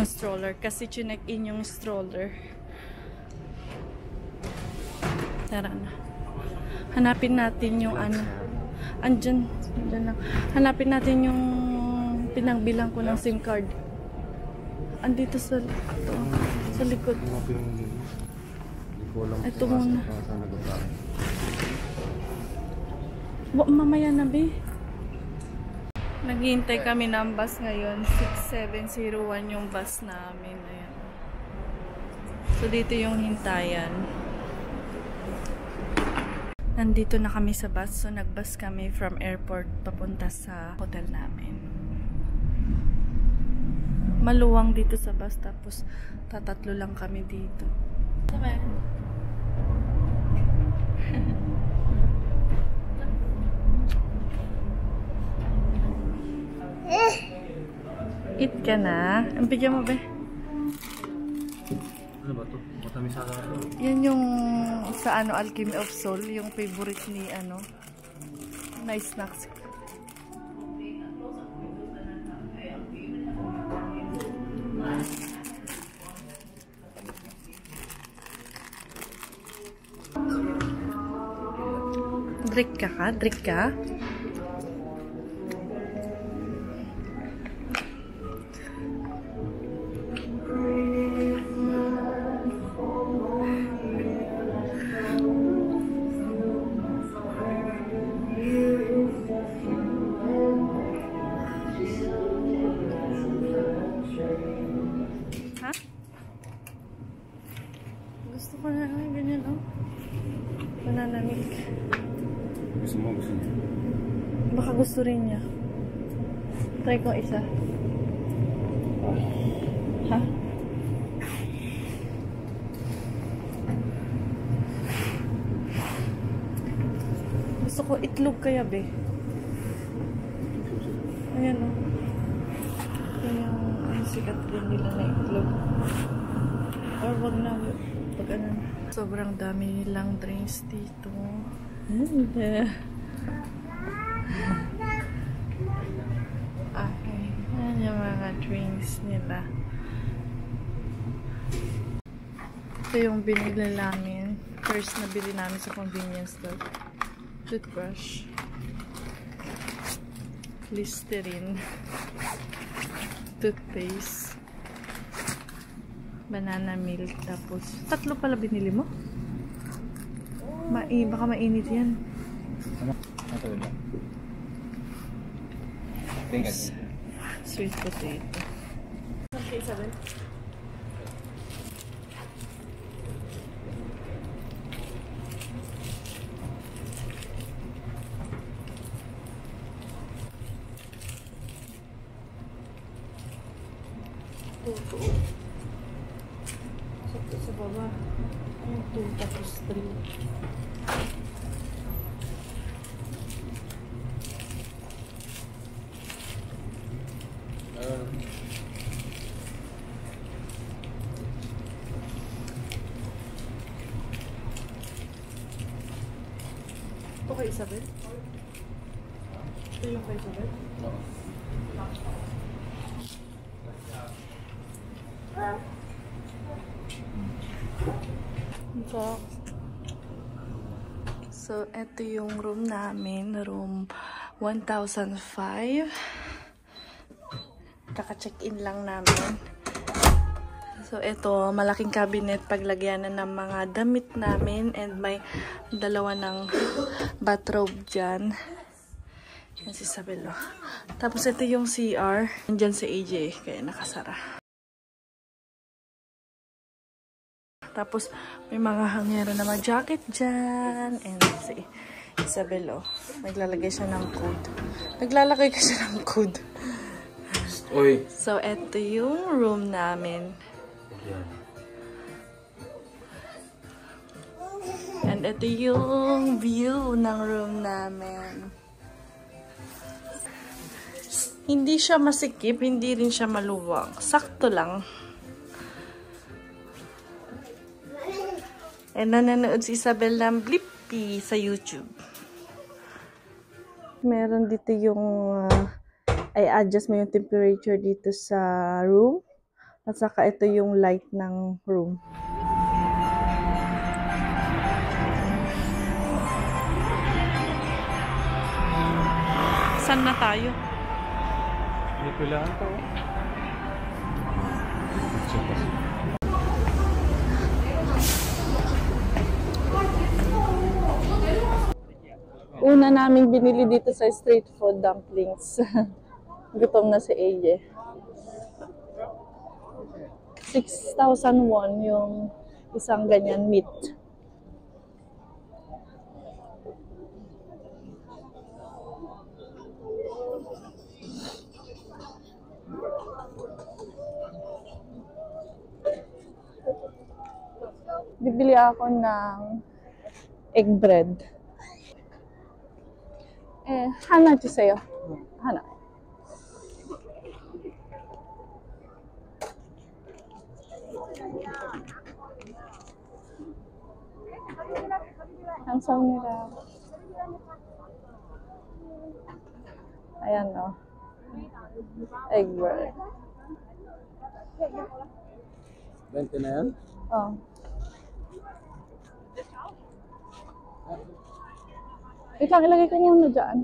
yung stroller kasi chinek in yung stroller. Tara na. Hanapin natin yung ano. Andyan lang. Hanapin natin yung pinangbilang ko ng SIM card. Andito sa likod. Ito muna. Mamaya na, be. Naghihintay kami ng bus ngayon. 6701 yung bus namin. Ayan. So, dito yung hintayan. Nandito na kami sa bus. So, nag-bus kami from airport papunta sa hotel namin. Maluwang dito sa bus. Tapos, tatatlo lang kami dito. Sabay. Eat ka na. Ang bigyan mo, be? Ano ba ito? Matamis ata ito. Yan yung sa ano, Alchemy of Soul. Yung favorite ni ano. Nice snacks. Drink ka ka? Drink ka? Ha? Gusto ko na ganyan, oh. Banana milk. Gusto mo, gusto niya. Baka gusto rin niya. Try ko isa. Ha? Gusto ko itlog kaya, be. Ayan, oh. Yan yung sikat din nila na itlog. Or wag na. Pag ano. Sobrang dami nilang drinks dito. Okay. Yan yung mga drinks nila. Ito yung binili namin. First na bili namin sa convenience store. Toothbrush. Listerine. Toothpaste. Banana milk. Tapos, tatlo pala binili mo? Baka mainit yan. Ano? Ito ba? Thanks. Sweet potato. Okay, Isabel. Ito. Sa baba. 2 tapos 3. Ito kay Isabel? Ito yung kay Isabel? Oo. So, ito yung room namin. Room 1005. Kaka-check-in lang namin. So, ito, malaking cabinet paglagyan na ng mga damit namin. And may dalawa ng bathrobe dyan. Yan si Isabel. Tapos, ito yung CR. Nandyan si AJ, kaya nakasara. Tapos, may mga hangera na mga jacket dyan. And si Isabel, naglalagay siya ng code. Naglalagay ka siya ng code. Oy! So, eto yung room namin. Yan. And eto yung view ng room namin. Hindi siya masikip, hindi rin siya maluwang. Sakto lang. And nanonood si Isabel ng Blippi sa YouTube. Meron dito yung I-adjust mo yung temperature dito sa room. At saka ito yung light ng room. Saan na tayo? Dito lang ito. Una naming binili dito sa street food dumplings. Gutom na si AJ. 6,000 won yung isang ganyan meat. Bibili ako ng egg bread. 하나 주세요. 하나. 감사합니다. Ayan o. Egg bread. 20 na yan? Oh. Wait lang, ilagay ko muna dyan.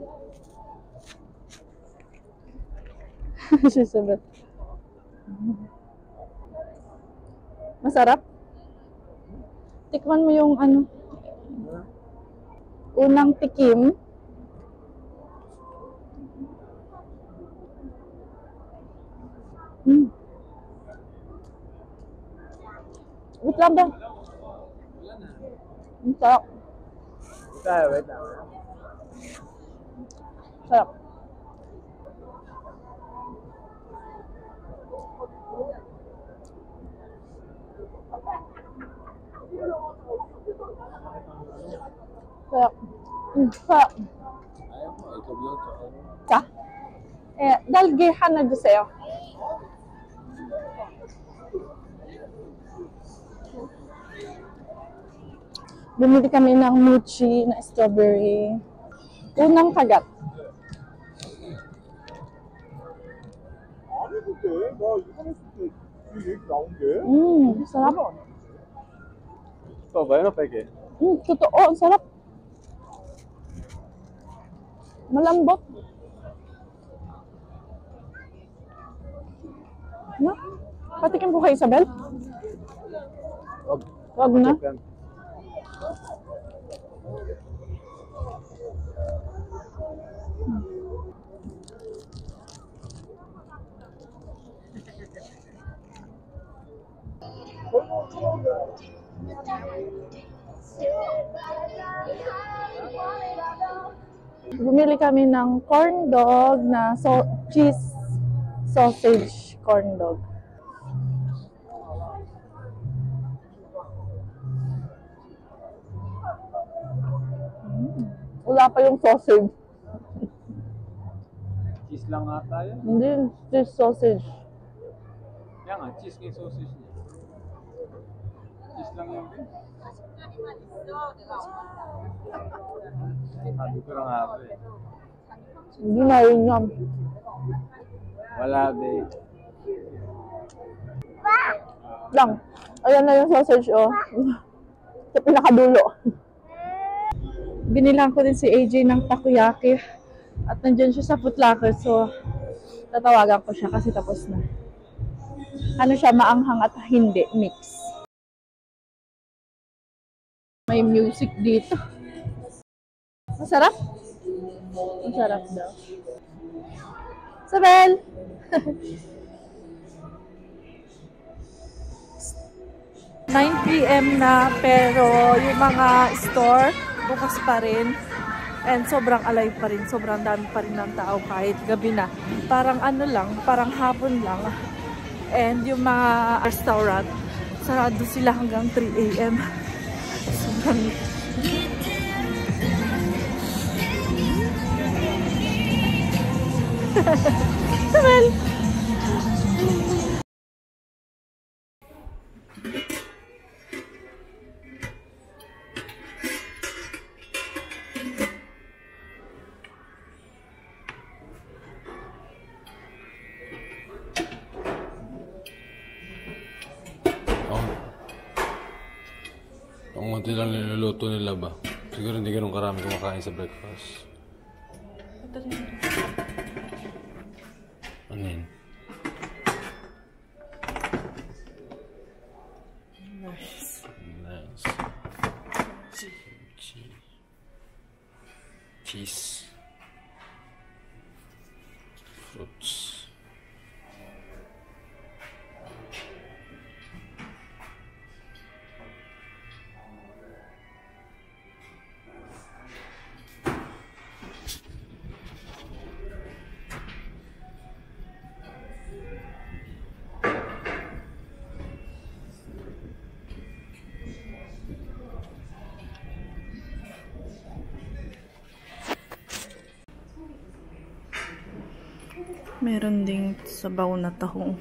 Susunod. Masarap? Tikman mo yung ano. Unang tikim. Wait lang ba? Ang sarap. Wait lang. Sarap. Sarap. Sarap. Ayaw mo, ikaw lang tsaka. 자, 날개 하나 주세요. Bumili kami ng mochi na strawberry. Unang kagat. 아니 근데 나 이번에 그 얘기 나온 게 Sarap. 또 많이 빼게 Totoo, ang sarap. Malambot. No? Patikim ko kay Isabel? Wag na. Bumili kami ng corn dog na cheese sausage corn dog. Wala pa yung sausage. cheese lang ata yun. Hindi, cheese sausage. Kaya nga, cheese kay sausage niya. Cheese lang yun. Sabi ko lang nga eh. Hindi na yun yan. Wala be. Lang. Ayan na yung sausage, oh. Sa pinakadulo. Binilang ko din si AJ ng takoyaki. At nandyan siya sa Foot Locker, so tatawagan ko siya kasi tapos na. Ano siya, maanghang at hindi, mix. May music dito. Masarap? Masarap daw. Isabel! 9 PM na, pero yung mga store bukas pa rin. And sobrang alive pa rin. Sobrang dami pa rin ng tao kahit gabi na. Parang ano lang, parang hapon lang. And yung mga restaurant, sarado sila hanggang 3 AM. Sobrang... Isabel! Konti lang niluluto nila ba? Siguro hindi ganun karami kumakain sa breakfast. Ano yun? Nice. Nice. Cheese. Fruits. Meron ding sabaw na tahong.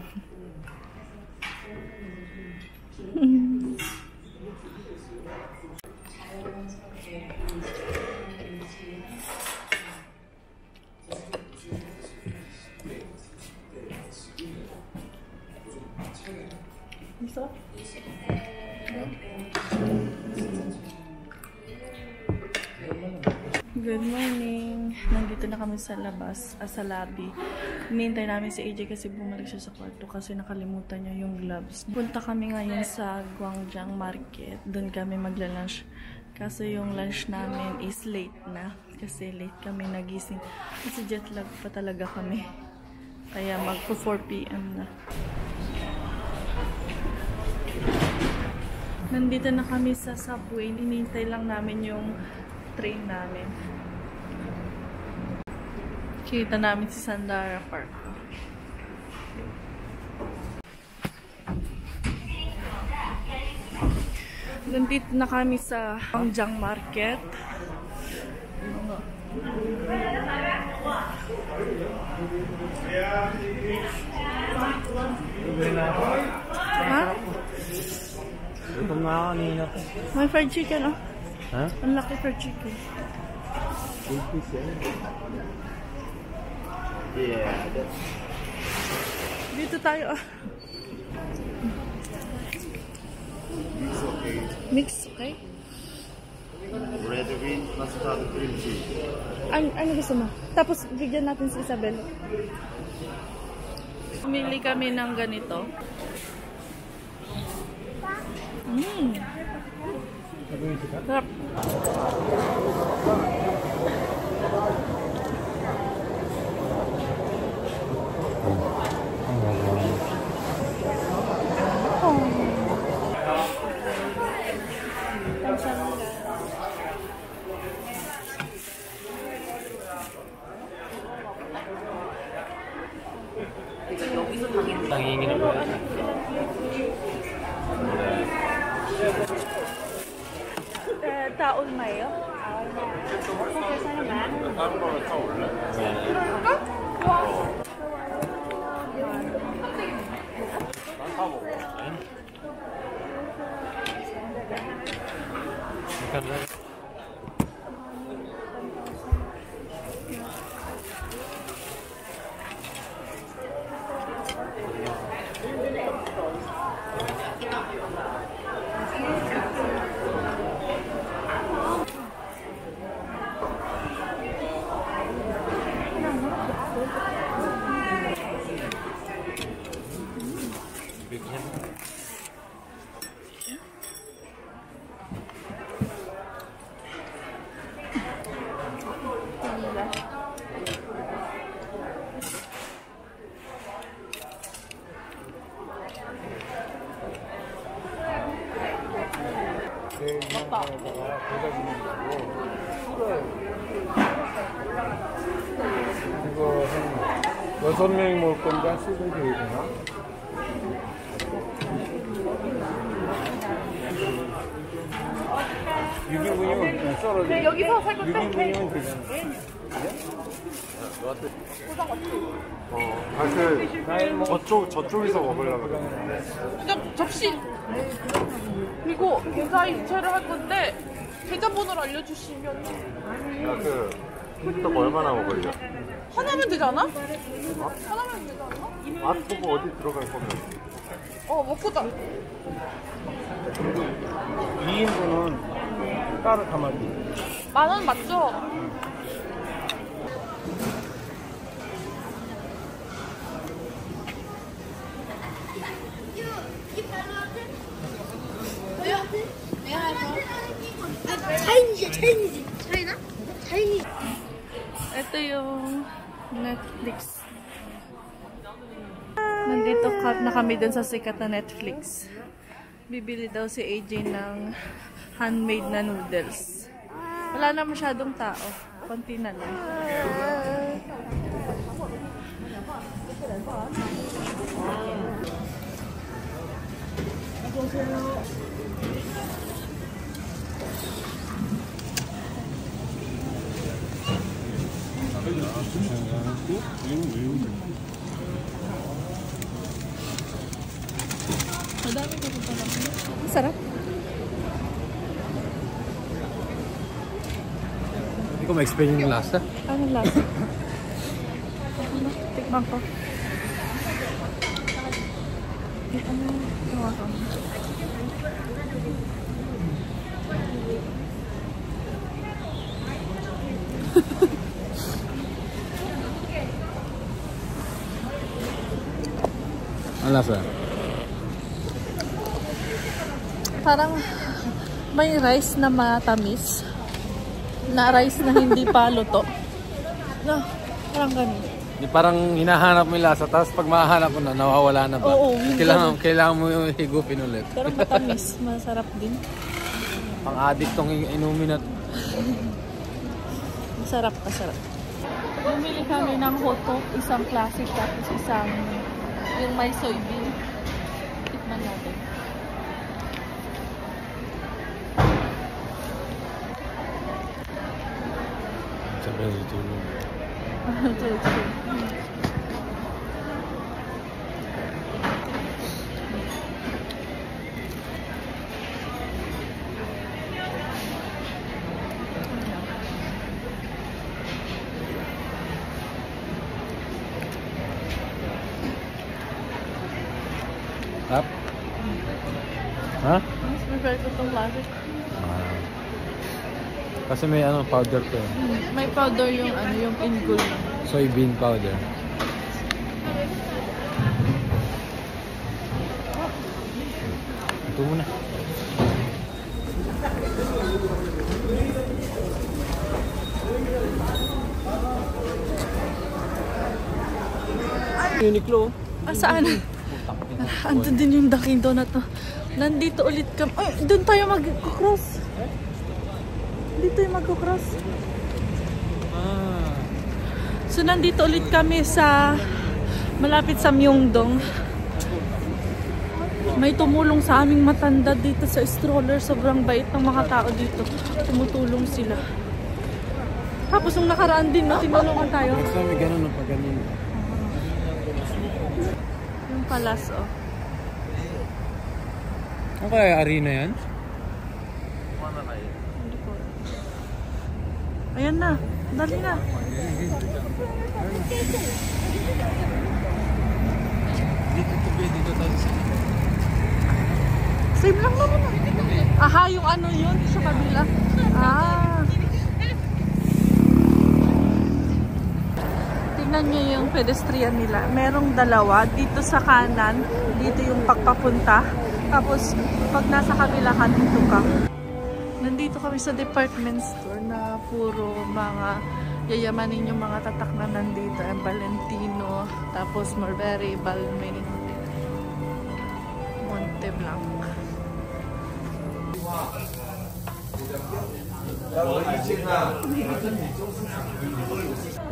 Good morning! Nandito na kami sa labas, sa lobby. Hinihintay namin si AJ kasi bumalik siya sa kwarto kasi nakalimutan niya yung gloves. Punta kami ngayon sa Gwangjang Market. Doon kami magla-lunch. Kasi yung lunch namin is late na. Kasi late kami nagising. Kasi jet lag pa talaga kami. Kaya magpo 4 PM na. Nandito na kami sa subway. Hinihintay lang namin yung train namin. Kita namin si Sandara Park. Nandito na kami sa Gwangjang Market. Ha? Gutom na ako kanina. May fried chicken, oh. Ha? Ang laki fried chicken. Yeah. Dito tayo, ah. Mix, okay? Red bean, mustard, cream cheese. Ano gusto mo? Tapos, bigyan natin si Isabel. Pumili kami ng ganito. Sarap. Nangingin ako. Taol mayo? 이거 한 6명이 먹을 건데 한 700개 되나? 유기분이면 썰어줘. 네, 여기서 살고 유기분이면 되잖아. 사실 저쪽에서 먹으려고 그러는데. 접시 그리고 계좌 이체를 할 건데 계좌번호를 알려주시면 그 흰떡 얼마나 먹을려? 하나면 되지 않아? 하나면 되지 않아? 맛 보고 어디 들어갈 거면 먹고 자. 2인분은 따로 담아줘. 10,000원 맞죠? Ito yung Netflix. Nandito na kami dun sa sikat na Netflix. Bibili daw si AJ ng handmade na noodles. Wala na masyadong tao. Konti na lang. Sarap. Hindi ko ma-explain yung lasa. Anong lasa? Tikman ko. Ang lasa? Parang may rice na matamis. Na rice na hindi pa luto. No, parang ganun. Parang hinahanap mo yung lasa, tapos pag mahanap mo na, nawawala na ba? Oo. Kailangan mo yung higupin ulit. Pero matamis. Masarap din. Pang-addict tong inumin at... Masarap, masarap. Bumili kami ng hotdog, isang classic, tapos isang yung may soybean. Tikman natin. Sabi na dito mo. Hap? Ha? Mas prefer ko itong classic. Kasi may powder to. May powder yung yung ingul. Soybean powder. Ito muna. Uniqlo. Saan? Andun din yung Dunkin' Donut. Nandito ulit kami. Ay, doon tayo mag-cross. Dito yung mag-cross. So, nandito ulit kami sa malapit sa Myeongdong. May tumulong sa aming matanda dito sa stroller. Sobrang bait ng mga tao dito. Tumutulong sila. Tapos nung nakaraan din, no, tinulungan tayo. Gusto may ganun o pag ganun. Yung palas, oh. Ano kaya arena yan? Ayan na. Dali na. Dito tayo sa... Same lang naman. Aha, yung ano yun sa kabila. Ah. Tingnan nyo yung pedestrian nila. Merong dalawa. Dito sa kanan, dito yung pagpapunta. Tapos, pag nasa kabila ka, dito ka. Nandito kami sa department store na puro mga yayamanin yung mga tatak na nandito. Valentino, tapos Marbury, Balmain, Monteblanc.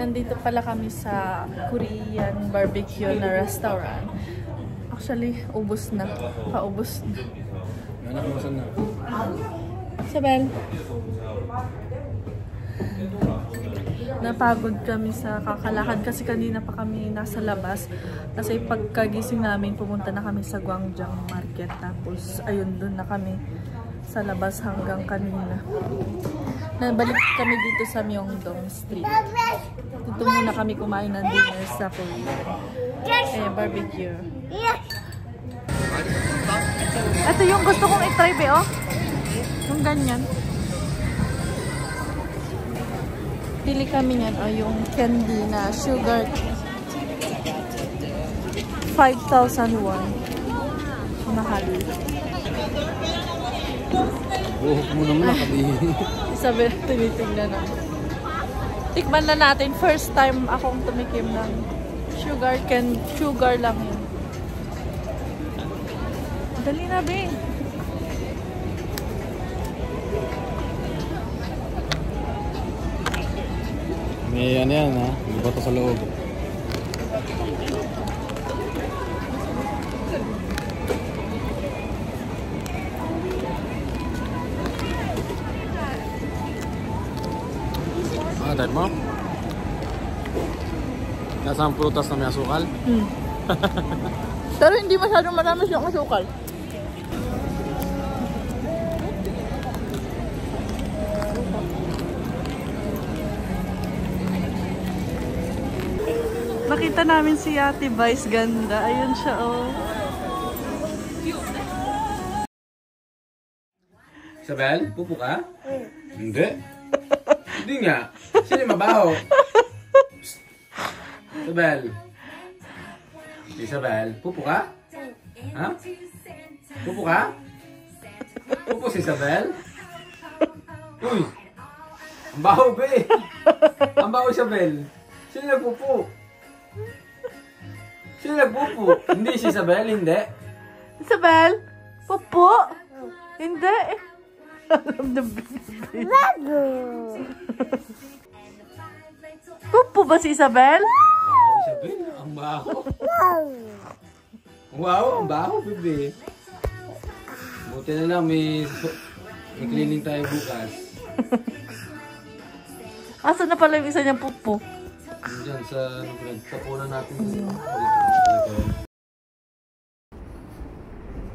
Nandito pala kami sa Korean barbecue na restaurant. Actually, ubos na. Paubos na. Nanakusan na. Sabel. Napagod kami sa kakalakad kasi kanina pa kami nasa labas. Kasi pagkagising namin, pumunta na kami sa Gwangjang Market. Tapos, ayun, dun na kami sa labas hanggang kanina. Nabalik kami dito sa Myeongdong Street. Dito muna kami kumain ng dinner sa Korea. Barbecue. Ito yung gusto kong i-try, be, oh. Yung ganyan. Pili kami niyan, oh, yung candy na sugar. 5,000 won. Mahal. Buhok mo naman nakabihin. Isabel, tinitingnan na. Tikman na natin. First time akong tumikim ng sugar lang yun. Dali na, be. May ano yan ha, may bato sa loob. Dad mo? Nasa ang prutas na may asukal? Pero hindi masyadong marami siyang asukal. Nakita namin si Ate Vice, ganda. Ayun siya, oh. Isabel, pupo ka? Hindi. Hindi nga. Sino yung mabaho? Isabel. Isabel, pupo ka? Ha? Pupo ka? Pupo si Isabel? Uy! Ang baho, be! Ang baho, Isabel. Sino nagpupo? Sino nagpupo? Hindi si Isabel, hindi. Isabel? Pupo? Hindi. Alam na Pupo ba si Isabel? Isabel, ang baho. Wow, ang baho, bebe. Buti na lang, may cleaning tayo bukas. Asa na pala yung isa niyang pupo? Diyan sa tapunan natin.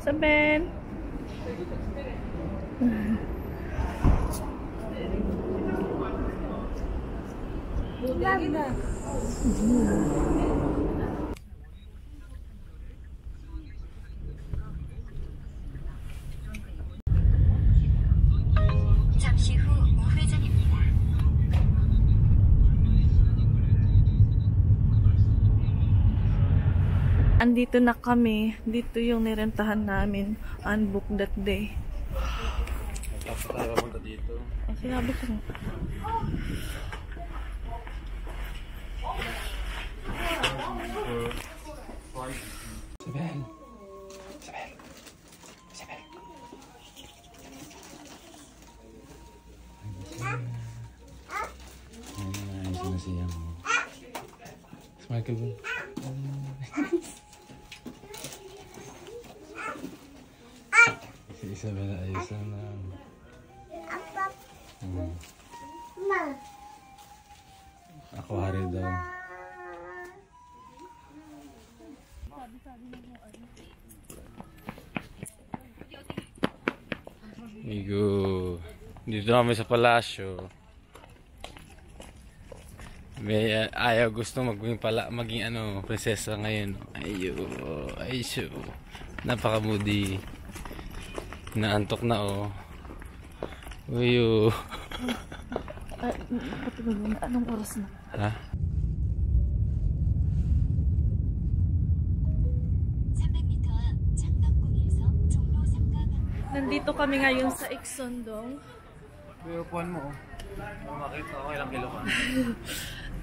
Isabel? 잠시 후 우회전입니다. Andito na kami. Dito yung nirentahan namin. Unbook that day. Tapos tayo punta dito. Ang sinabi ko. Isabel. Isabel. Isabel. Ayos na siya mo. Smile ka ba? Si Isabel ayos na. Ako hari daw. Igo. Dito kami sa palasyo. May ayaw gusto maging ano, prinsesa ngayon. Ayo, ayso. Napaka-moody. Naantok na oh. Uyo. Anong oras na? Ha? Nandito kami ngayon sa Iksondong. Upuan mo oh. Makita ko ilang kilo ka.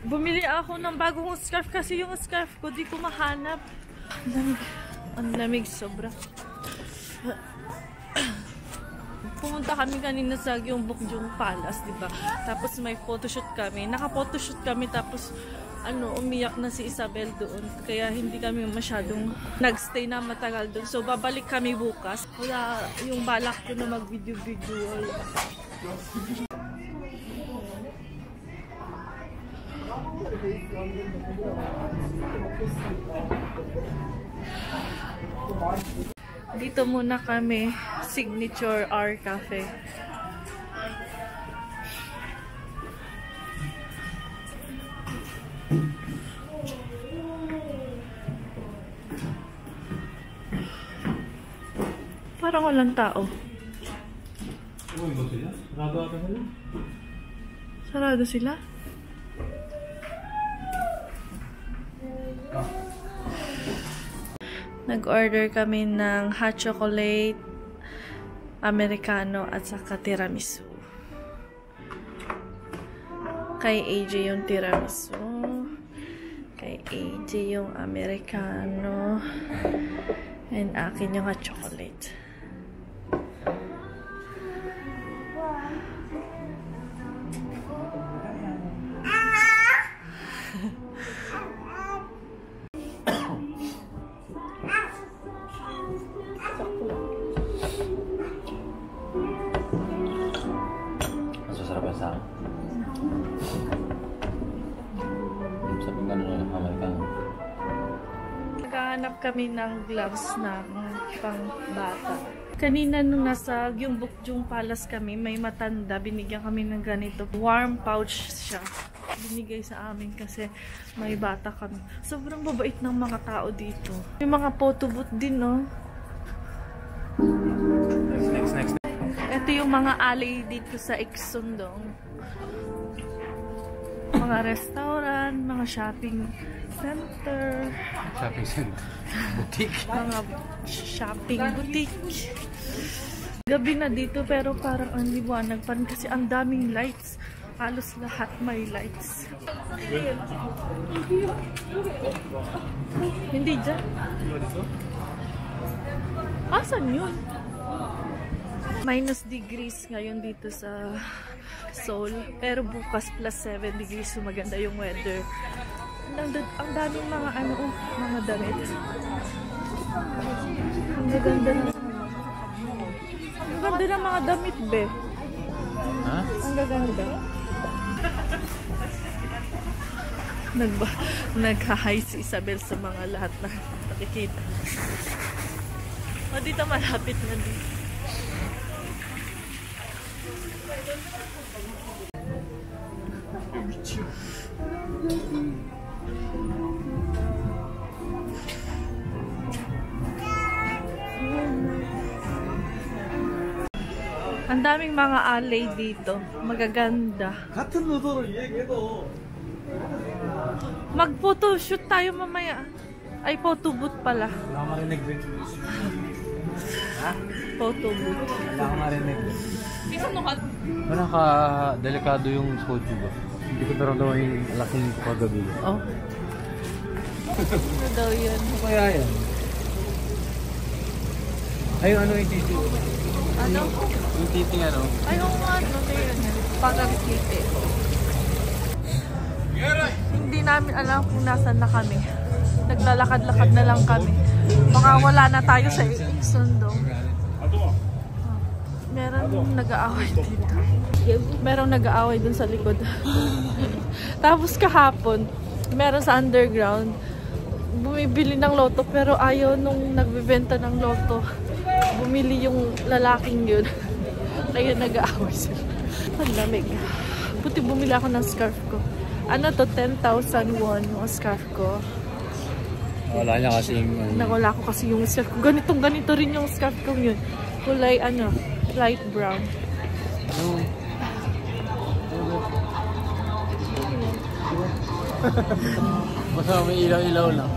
Bumili ako ng bagong scarf kasi yung scarf ko di ko mahanap. Ang lamig sobra. Pumunta kami kanina sa Gyeongbokgung Palace, di ba? Tapos may photoshoot kami. Naka-photoshoot kami tapos umiyak na si Isabel doon. Kaya hindi kami masyadong nagstay na matagal doon. So babalik kami bukas. Wala yung balak ko na mag-video-video. Dito muna kami, Signature R Cafe. Parang walang tao. Sarado sila? Nag-order kami ng hot chocolate, americano at saka tiramisu. Kay AJ yung tiramisu. Kay AJ yung americano. And akin yung hot chocolate. Masasarap yan sa akin. Sabi nga nung Amerikano. Naghahanap kami ng gloves na pang bata. Kanina nung nasa Gyeongbokgung Palace kami, may matanda, binigyan kami ng ganito. Warm pouch siya. Binigay sa amin kasi may bata kami. Sobrang babait ng mga tao dito. May mga photo booth din, no? Next. Ito yung mga alley dito sa Iksun-dong. Mga restaurant, mga shopping center. Shopping center. Boutique. Mga shopping boutique. Gabi na dito pero parang ang liwanag pa rin kasi ang daming lights. Halos lahat may lights. Hindi dyan. Asan yun? Minus degrees ngayon dito sa Seoul. Pero bukas plus 7 degrees. So maganda yung weather. Ang daming mga mga damit. Ang ganda ng mga damit, be. Ha? Ang gaganda. Nagha-hi si Isabel sa mga lahat na nakikita. O, dito malapit na dito. Ang daming mga alley dito. Magaganda. Mag-photoshoot tayo mamaya. Ay, photo booth pala. Wala akong marinig rin. Ha? Photo booth. Wala akong marinig rin. Wala ka delikado yung photo ba? Hindi ko naramdaman yung laking ko kagabi. Oh. Ano daw yun? Ano kaya yan? Ay, ano yung titi? Ano? Yung titi ano? Ay, oo nga. Ano na yun? Parang titi. Hindi namin alam kung nasan na kami. Naglalakad-lakad na lang kami. Baka wala na tayo sa Iksun-dong. Merong nag-aaway dito. Merong nag-aaway dun sa likod. Tapos kahapon, meron sa underground, bumibili ng loto pero ayaw nung nagbibenta ng loto. Bumili yung lalaking yun. Kaya nag-aaway sila. Ang lamig. Buti bumili ako ng scarf ko. Ano to? 10,000 won yung scarf ko. Wala niya kasi yung... Nawala ko kasi yung scarf ko. Ganito rin yung scarf ko yun. Kulay ano, light brown. Basta may ilaw-ilaw lang.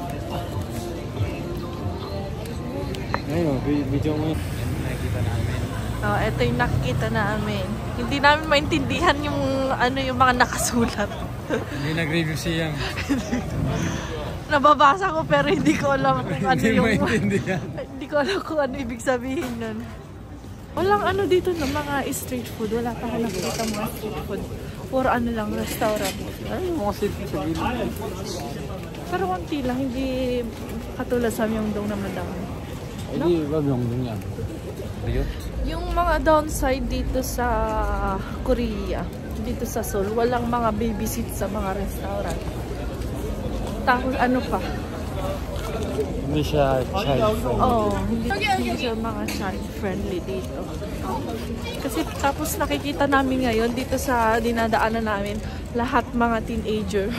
Ayun, video mo yun. Nakikita namin. Oh, ito yung nakikita namin. Hindi namin maintindihan yung ano yung mga nakasulat. Hindi nag-review siyang. Nababasa ko pero hindi ko alam kung ano Hindi yung... maintindihan. Hindi ko alam kung ano ibig sabihin nun. Walang ano dito ng mga street food. Wala pa ako nakikita mga street food. Puro ano lang, restaurant. Ay, mga safety sa gilid. Pero konti lang, hindi katulad sa Myeongdong na madami. Ay, di ba Myeongdong yan? Rio? Yung mga downside dito sa Korea, dito sa Seoul, walang mga babysit sa mga restaurant. Tapos ano pa? Hindi siya child friendly. Oo, hindi siya mga child friendly dito. Kasi tapos nakikita namin ngayon dito sa dinadaanan namin, lahat mga teenager.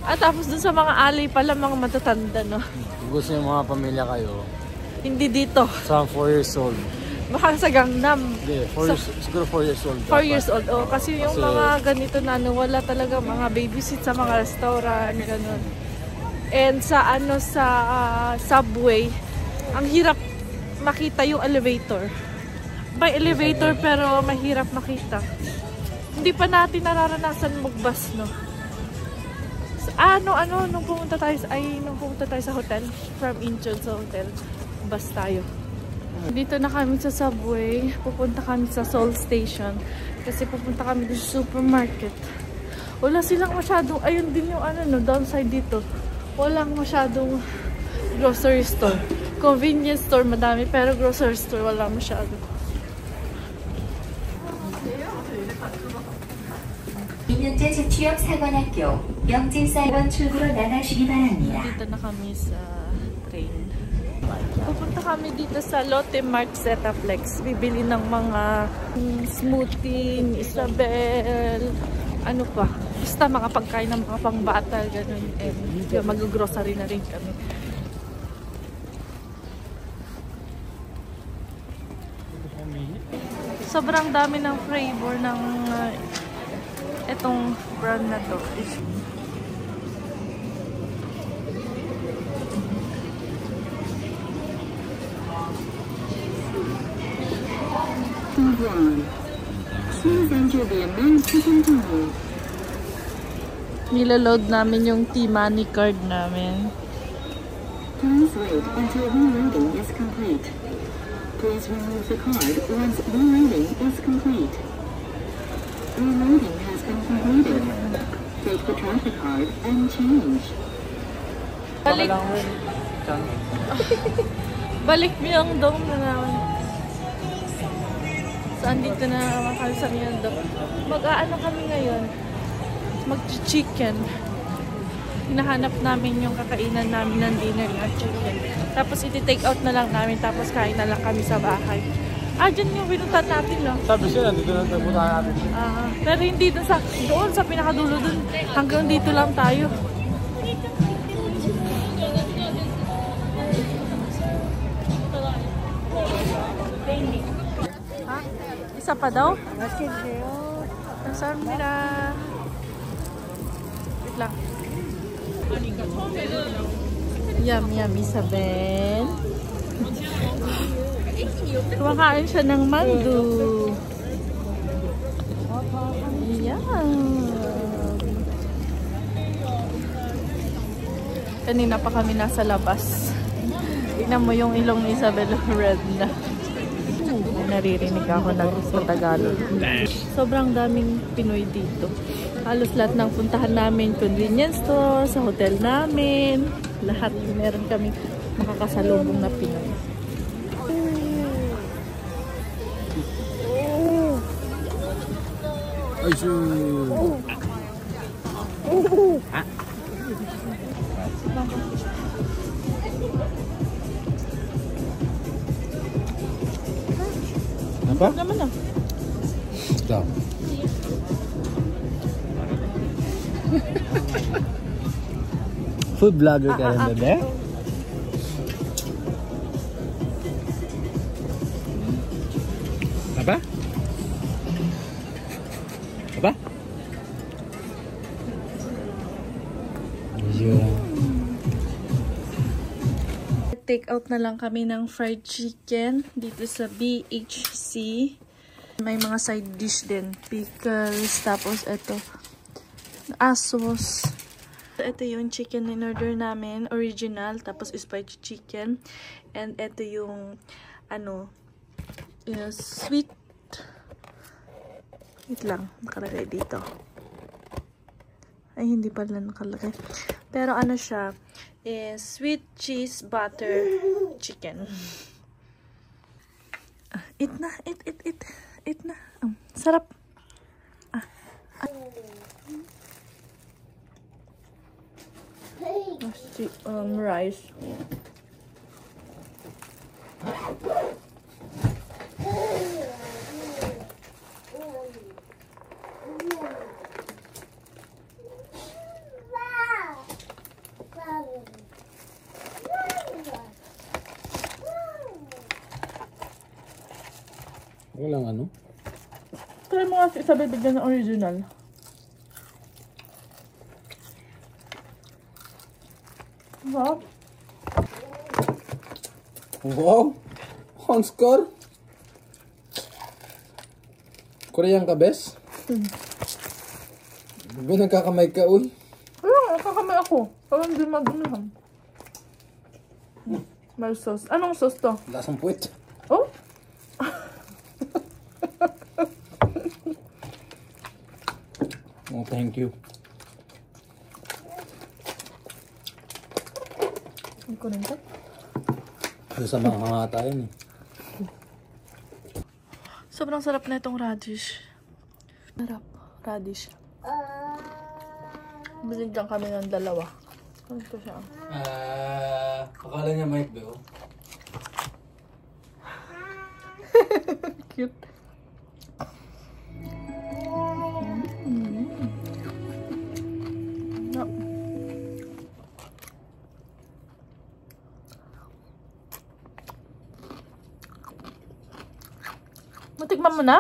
At tapos dun sa mga alley pala mga matatanda, no? Kung gusto yung mga pamilya kayo, Hindi dito. Sa 4 years old. Baka sa Gangnam. Hindi, 4 years, siguro 4 years old. 4 years old. Oh, kasi yung mga ganito na ano, wala talaga mga babysit sa mga restaurant, ganun. And sa subway, ang hirap makita yung elevator. May elevator pero mahirap makita. Hindi pa natin nararanasan mag-bus, no? Nung pumunta tayo sa hotel, from Incheon sa hotel, bus tayo. Dito na kami sa subway, pupunta kami sa Seoul Station kasi pupunta kami sa supermarket. Wala silang masyadong, ayun din yung downside dito. Walang masyadong grocery store. Convenience store madami pero grocery store wala masyado. 민현재 재취업사관학교 영진사이번 출구로 나가시기 바랍니다. Dito na kami sa train. Pupunta kami dito sa Lotte Mart Zetaplex. Bibili ng mga smoothie, Isabel, ano pa. Basta mga pagkain ng mga pangbata, ganun. And mag-grocery na rin kami. Sobrang dami ng flavor ng itong brand na to. Nilaload namin yung T-Money card namin. Please wait until reloading is complete. Please remove the card once reloading is complete. Reloading has been completed. Take the traffic card and change. Balik Myeongdong na naman. Saan dito na naman sa Myeongdong? Mag-aano kami ngayon? Mag-chicken. Hinahanap namin yung kakainan namin ng dinner na chicken. Tapos iti-take out na lang namin. Tapos kain na lang kami sa bahay. Dyan yung pinutan natin, no? Sabi siya, dito na tapuntahan natin. Pero hindi doon sa pinakadulo doon. Hanggang dito lang tayo. Ha? Isa pa daw? Nasaan nila? Wait lang. Yum, Isabel. Kumakain siya ng mandu. Ayan. Kanina pa kami nasa labas. Tignan mo yung ilong ni Isabel, red na. Naririnig ako sa Tagalog. Sobrang daming Pinoy dito. Halos lahat ng puntahan namin, convenience store, sa hotel namin. Lahat meron kami makakasalubong na Pinoy. Apa? Naman na. Stop. Food vlogger ka rin, bebe? Apa? Apa? Take out na lang kami ng fried chicken dito sa BHC. May mga side dish din. Pickles, tapos ito, sauce. Ito yung chicken in order namin, original, tapos spicy chicken. And ito yung, sweet. Wait lang, nakalagay dito. Ay, hindi pala nakalagay. Pero siya, is sweet cheese butter chicken. Eat na, eat na. Sarap. Rice. Walang ano? Try mo nga si Isabel bigyan ng original. Wow. Wow! Ang score! Korean ka, bes? Ba't nagkakamay ka, uy? Wala, nakakamay ako. Parang hindi magunahan. May sauce. Anong sauce to? Lasang puwet. Oh? Oh, thank you. Hindi ko rin to. Sa mga hangata yun eh. Sobrang sarap na itong radish. Sarap. Radish. Binigyan kami ng dalawa. Ano ito siya? Akala niya Mike ba? Cute. No. Matikman mo na?